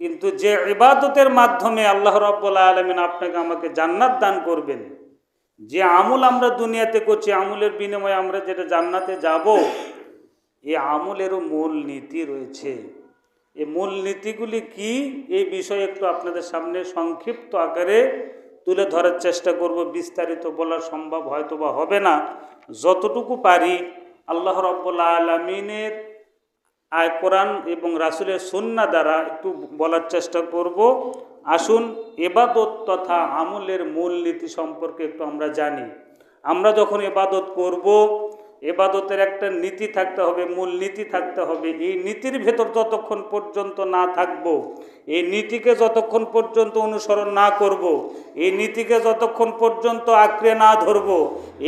কিন্তু যে ইবাদতের মাধ্যমে আল্লাহ রাব্বুল আলামিন আপনাকে আমাকে জান্নাত দান করবেন, যে আমল আমরা দুনিয়াতে করছি, আমলের বিনিময়ে আমরা যেটা জান্নাতে যাব, এই আমলেরও মূল নীতি রয়েছে। এই মূল নীতিগুলি কি, এই বিষয়ে একটু আপনাদের সামনে সংক্ষিপ্ত আকারে তুলে ধরার চেষ্টা করব। বিস্তারিত বলা সম্ভব হয়তো বা হবে না, যতটুকু পারি আল্লাহ রাব্বুল আলামিনের কোরআন এবং রাসূলের সুন্নাহ দ্বারা একটু বলার চেষ্টা করব। আসুন ইবাদত তথা আমলের মূল নীতি সম্পর্কে একটু আমরা জানি। আমরা যখন ইবাদত করব, ইবাদতের একটা নীতি থাকতে হবে, মূল নীতি থাকতে হবে। এই নীতির ভেতর যতক্ষণ পর্যন্ত না থাকব, এই নীতিকে যতক্ষণ পর্যন্ত অনুসরণ না করব, এই নীতিকে যতক্ষণ পর্যন্ত আঁকড়ে না ধরব,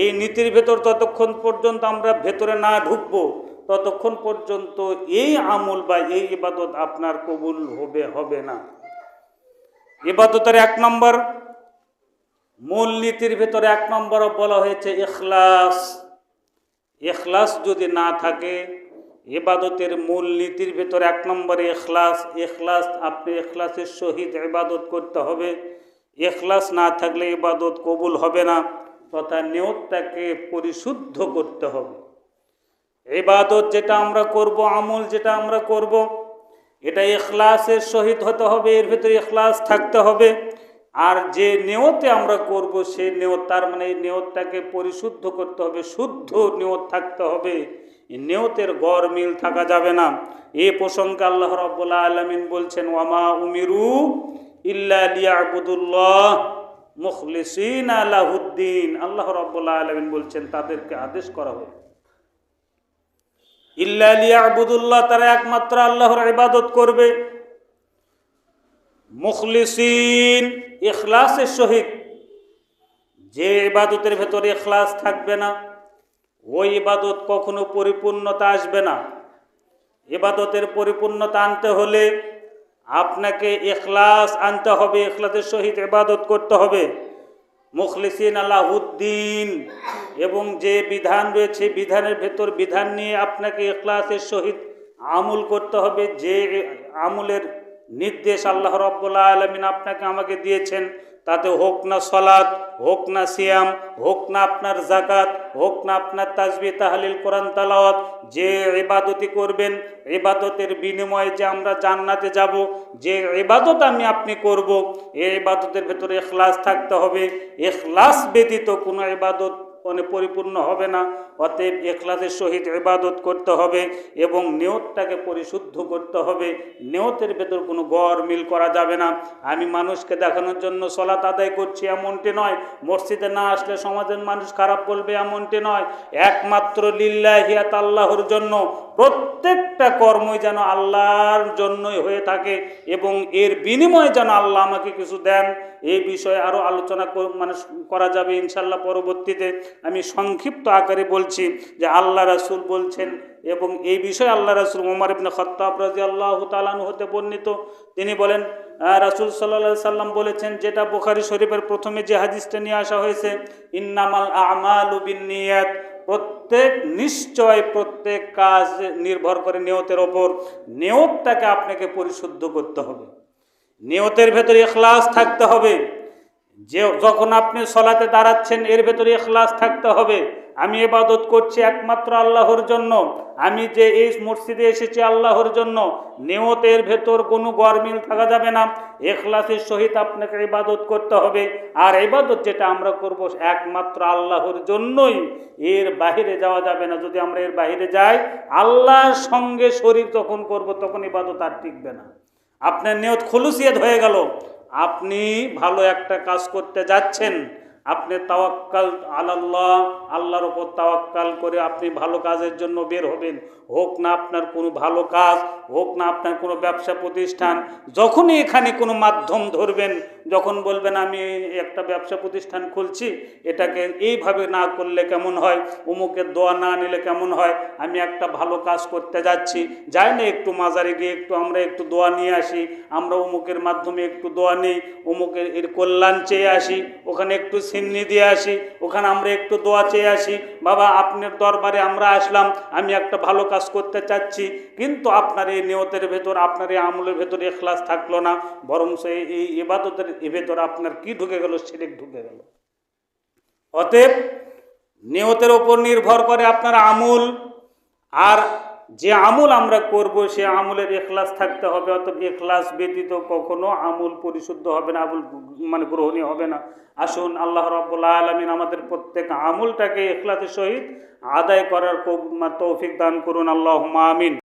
এই নীতির ভেতর যতক্ষণ পর্যন্ত আমরা ভেতরে না ঢুকব, ততক্ষণ পর্যন্ত এই আমল বা এই ইবাদত আপনার কবুল হবে না। ইবাদতের এক নম্বর মূল নীতির ভেতরে এক নম্বর বলা হয়েছে ইখলাস। ইখলাস যদি না থাকে, ইবাদতের মূল নীতির ভেতরে এক নম্বরে ইখলাস। ইখলাস, আপনি ইখলাসের সহিত ইবাদত করতে হবে। ইখলাস না থাকলে ইবাদত কবুল হবে না, তথা নিয়তটাকে পরিশুদ্ধ করতে হবে। ইবাদত যেটা আমরা করব, আমল যেটা আমরা করব, এটা ইখলাসের সহিত হতে হবে, এর ভেতরে ইখলাস থাকতে হবে। আর যে নিয়তে আমরা করব, সেই নিয়ত, তার মানে এই নিয়তটাকে পরিশুদ্ধ করতে হবে, শুদ্ধ নিয়ত থাকতে হবে। এই নিয়তের গড় মিল থাকা যাবে না। এই প্রসঙ্গে আল্লাহ রাব্বুল আলামিন বলছেন, ওয়ামা উমিরু ইল্লা লিয়াবুদুল্লাহ মুখলিসিনা লাহুদ্দিন। আল্লাহ রাব্বুল আলামিন বলছেন, তাদেরকে আদেশ করা হয় ইল্লা লিয়াবুদুল্লাহ, তারা একমাত্র আল্লাহর ইবাদত করবে। মুখলিসিন, ইখলাসের সহিত। যে ইবাদতের ভেতরে ইখলাস থাকবে না, ওই ইবাদত কখনো পরিপূর্ণতা আসবে না। ইবাদতের পরিপূর্ণতা আনতে হলে আপনাকে ইখলাস আনতে হবে, ইখলাসের সহিত ইবাদত করতে হবে। মুখলিসিন আলাহুদ্দিন, এবং যে বিধান রয়েছে বিধানের ভেতর বিধান নিয়ে আপনাকে ইখলাসের সহিত আমল করতে হবে। যে আমলের নির্দেশ আল্লাহ রাব্বুল আলামিন আপনাকে আমাকে দিয়েছেন, তাতে হোক না সালাত, হোক না সিয়াম, হোক না আপনার যাকাত, হোক না আপনার তাসবিহ তাহলিল কোরআন তেলাওয়াত, যে ইবাদতই করবেন, ইবাদতের বিনিময়ে যে আমরা জান্নাতে যাব, যে ইবাদত আপনি করব, এই ইবাদতের ভেতরে ইখলাস থাকতে হবে। ইখলাস ব্যতীত কোনো ইবাদত পরিপূর্ণ হবে না। অতএব ইখলাসের সহিত ইবাদত করতে হবে এবং নিয়তটাকে পরিশুদ্ধ করতে হবে। নিয়তের ভেতর কোনো গড় মিল করা যাবে না। আমি মানুষকে দেখানোর জন্য সালাত আদায় করছি এমনটি নয়, মসজিদে না আসলে সমাজের মানুষ খারাপ বলবে এমনটি নয়। একমাত্র লিল্লাহিয়াত, আল্লাহর জন্য। প্রত্যেকটা কর্মই যেন আল্লাহর জন্যই হয়ে থাকে এবং এর বিনিময়ে যেন আল্লাহ আমাকে কিছু দেন। এই বিষয়ে আরও আলোচনা করা যাবে ইনশাল্লাহ পরবর্তীতে। আমি সংক্ষিপ্ত আকারে বলছি যে আল্লাহ রাসূল বলছেন, এবং এই বিষয়ে আল্লাহ রাসূল ওমর ইবনে খাত্তাব রাদিয়াল্লাহু তাআলা আনহু হতে বর্ণিত, তিনি বলেন, রাসূল সাল্লাল্লাহু আলাইহি সাল্লাম বলেছেন, যেটা বুখারী শরীফের প্রথমে যে হাদিসটা নিয়ে আসা হয়েছে, ইন্নামাল আমালু বিন্নিয়াত, প্রত্যেক কাজ নির্ভর করে নিয়তের ওপর। নিয়তটাকে আপনাকে পরিশুদ্ধ করতে হবে, নিয়তের ভেতরে ইখলাস থাকতে হবে। যে যখন আপনি সালাতে দাঁড়াচ্ছেন, এর ভেতরে ইখলাস থাকতে হবে। আমি ইবাদত করছি একমাত্র আল্লাহর জন্য, আমি যে এই মসজিদে এসেছি আল্লাহর জন্য। নিয়তের ভেতর কোনো গরমিল থাকা যাবে না, ইখলাসের সহিত আপনাকে ইবাদত করতে হবে। আর ইবাদত যেটা আমরা করব একমাত্র আল্লাহর জন্যই, এর বাইরে যাওয়া যাবে না। যদি আমরা এর বাইরে যাই, আল্লাহর সঙ্গে শরীক যখন করব, তখন ইবাদত আর টিকবে না। আপনার নিয়ত খুলুসিয়ত হয়ে গেল, আপনি ভালো একটা কাজ করতে যাচ্ছেন, আপনি তাওয়াক্কাল আলাল্লাহ, আল্লাহর উপর তাওয়াক্কাল করে আপনি ভালো কাজের জন্য বের হবেন। হোক না আপনার কোনো ভালো কাজ, হোক না আপনার কোনো ব্যবসা প্রতিষ্ঠান, যখনই এখানে কোনো মাধ্যম ধরবেন, যখন বলবেন আমি একটা ব্যবসা প্রতিষ্ঠান খুলছি, এটাকে এইভাবে না করলে কেমন হয়, অমুকের দোয়া না নিলে কেমন হয়, আমি একটা ভালো কাজ করতে যাচ্ছি, যাই না একটু মাজারে গিয়ে আমরা একটু দোয়া নিয়ে আসি, আমরা অমুকের মাধ্যমে একটু দোয়া নিই, অমুকের এর কল্যাণ চেয়ে আসি, ওখানে একটু সিন্নি দিয়ে আসি, ওখানে আমরা একটু দোয়া চেয়ে আসি, বাবা আপনার দরবারে আমরা আসলাম, আমি একটা ভালো কাজ করতে চাচ্ছি, কিন্তু আপনার এই নিয়তের ভেতর, আপনার এই আমলের ভেতর ইখলাস থাকলো না, বরং এই ইবাদতের ভেতর আপনার কি ঢুকে গেল? শিরক ঢুকে গেল। অতএব নিয়তের ওপর নির্ভর করে আপনার আমল, আর যে আমল আমরা করব সে আমলের ইখলাস থাকতে হবে। অতএব ইখলাস ব্যতীত কখনো আমল পরিশুদ্ধ হবে না, আমল গ্রহণীয় হবে না। আসুন আল্লাহ রাব্বুল আলামিন আমাদের প্রত্যেক আমলটাকে ইখলাসের সহিত আদায় করার তৌফিক দান করুন। আল্লাহুম্মা আমিন।